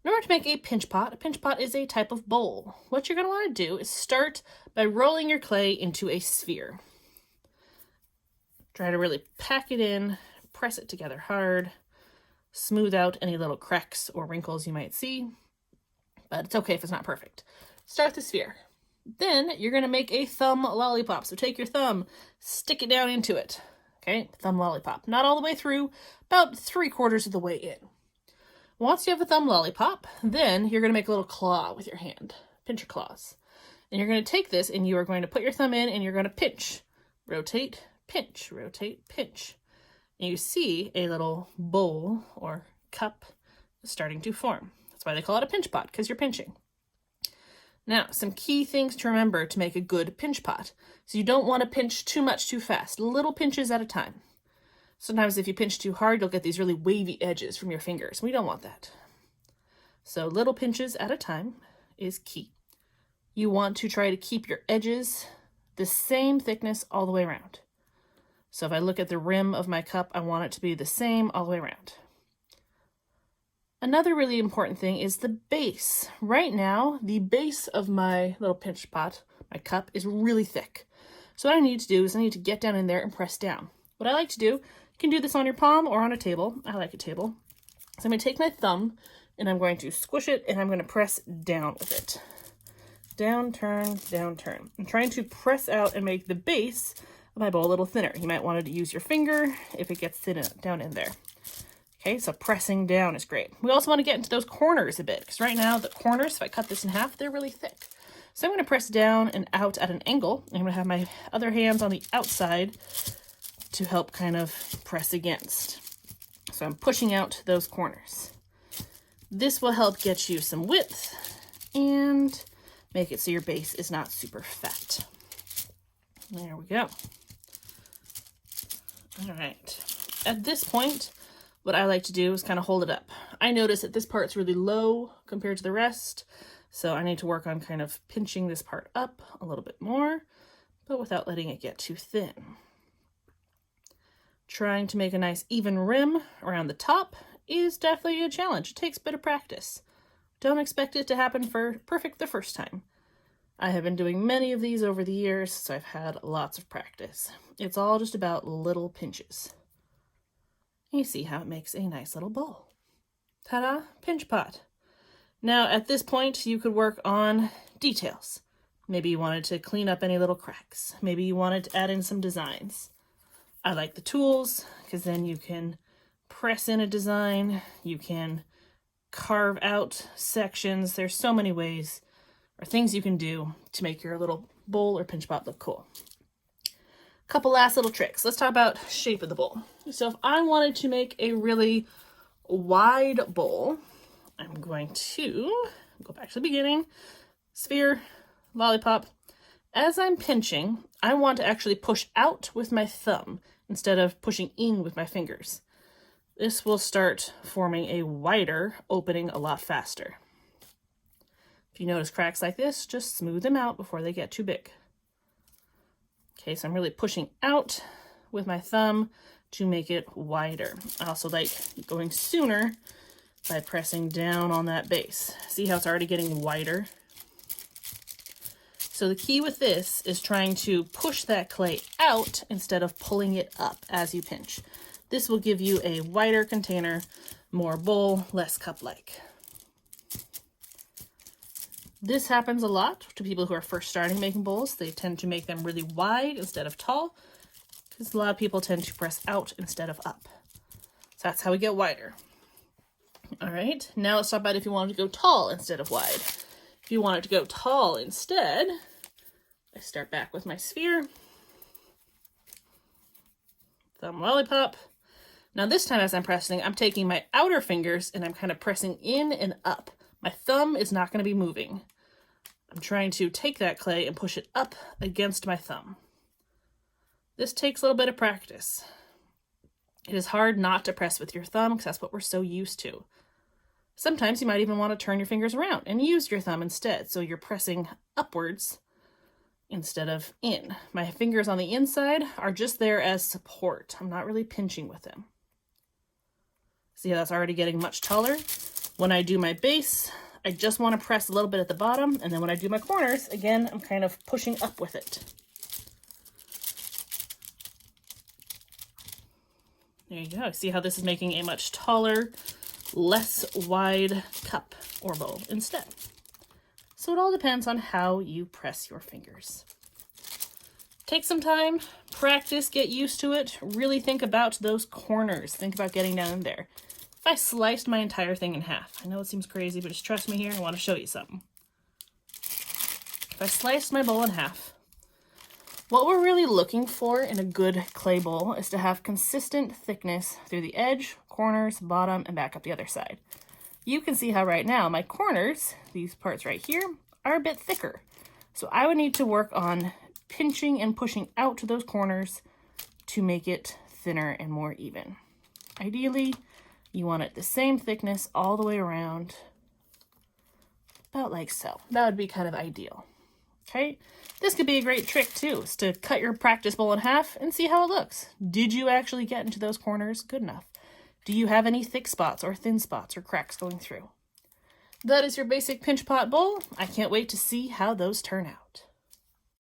In order to make a pinch pot is a type of bowl. What you're going to want to do is start by rolling your clay into a sphere. Try to really pack it in, press it together hard, smooth out any little cracks or wrinkles you might see, but it's okay if it's not perfect. Start the sphere. Then you're going to make a thumb lollipop. So take your thumb, stick it down into it. Okay, thumb lollipop. Not all the way through, about 3/4 of the way in. Once you have a thumb lollipop, then you're going to make a little claw with your hand. Pinch your claws. And you're going to take this and you are going to put your thumb in and you're going to pinch. Rotate, pinch, rotate, pinch. And you see a little bowl or cup starting to form. That's why they call it a pinch pot, because you're pinching. Now, some key things to remember to make a good pinch pot. So you don't want to pinch too much too fast. Little pinches at a time. Sometimes if you pinch too hard, you'll get these really wavy edges from your fingers. We don't want that. So little pinches at a time is key. You want to try to keep your edges the same thickness all the way around. So if I look at the rim of my cup, I want it to be the same all the way around. Another really important thing is the base. Right now, the base of my little pinch pot, my cup, is really thick. So what I need to do is I need to get down in there and press down. What I like to do, you can do this on your palm or on a table. I like a table. So I'm going to take my thumb and I'm going to squish it and I'm going to press down with it. Down, turn, down, turn. I'm trying to press out and make the base of my bowl a little thinner. You might want to use your finger if it gets thin down in there. Okay, so pressing down is great. We also want to get into those corners a bit, because right now the corners, if I cut this in half, they're really thick. So I'm going to press down and out at an angle. I'm going to have my other hands on the outside to help kind of press against. So I'm pushing out those corners. This will help get you some width and make it so your base is not super fat. There we go. All right. At this point, what I like to do is kind of hold it up. I notice that this part's really low compared to the rest, so I need to work on kind of pinching this part up a little bit more, but without letting it get too thin. Trying to make a nice even rim around the top is definitely a challenge. It takes a bit of practice. Don't expect it to happen perfect the first time. I have been doing many of these over the years, so I've had lots of practice. It's all just about little pinches. You see how it makes a nice little bowl. Ta-da, pinch pot. Now at this point you could work on details. Maybe you wanted to clean up any little cracks. Maybe you wanted to add in some designs. I like the tools because then you can press in a design, you can carve out sections. There's so many ways or things you can do to make your little bowl or pinch pot look cool. Couple last little tricks. Let's talk about shape of the bowl. So if I wanted to make a really wide bowl, I'm going to go back to the beginning. Sphere, lollipop. As I'm pinching, I want to actually push out with my thumb instead of pushing in with my fingers. This will start forming a wider opening a lot faster. If you notice cracks like this, just smooth them out before they get too big. Okay, so I'm really pushing out with my thumb to make it wider. I also like going sooner by pressing down on that base. See how it's already getting wider? So the key with this is trying to push that clay out instead of pulling it up as you pinch. This will give you a wider container, more bowl, less cup-like. This happens a lot to people who are first starting making bowls. They tend to make them really wide instead of tall because a lot of people tend to press out instead of up. So that's how we get wider. All right, now let's talk about if you wanted to go tall instead of wide. If you wanted to go tall instead, I start back with my sphere. Thumb lollipop. Now this time as I'm pressing, I'm taking my outer fingers and I'm kind of pressing in and up. My thumb is not going to be moving. I'm trying to take that clay and push it up against my thumb. This takes a little bit of practice. It is hard not to press with your thumb because that's what we're so used to. Sometimes you might even want to turn your fingers around and use your thumb instead, so you're pressing upwards instead of in. My fingers on the inside are just there as support. I'm not really pinching with them. See how that's already getting much taller? When I do my base, I just want to press a little bit at the bottom, and then when I do my corners, again, I'm kind of pushing up with it. There you go. See how this is making a much taller, less wide cup or bowl instead. So it all depends on how you press your fingers. Take some time, practice, get used to it. Really think about those corners. Think about getting down in there. If I sliced my entire thing in half, I know it seems crazy, but just trust me here, I want to show you something. If I sliced my bowl in half, what we're really looking for in a good clay bowl is to have consistent thickness through the edge, corners, bottom, and back up the other side. You can see how right now my corners, these parts right here, are a bit thicker. So I would need to work on pinching and pushing out to those corners to make it thinner and more even. Ideally, you want it the same thickness all the way around, about like so. That would be kind of ideal. Okay, this could be a great trick too, is to cut your practice bowl in half and see how it looks. Did you actually get into those corners good enough? Do you have any thick spots or thin spots or cracks going through? That is your basic pinch pot bowl. I can't wait to see how those turn out.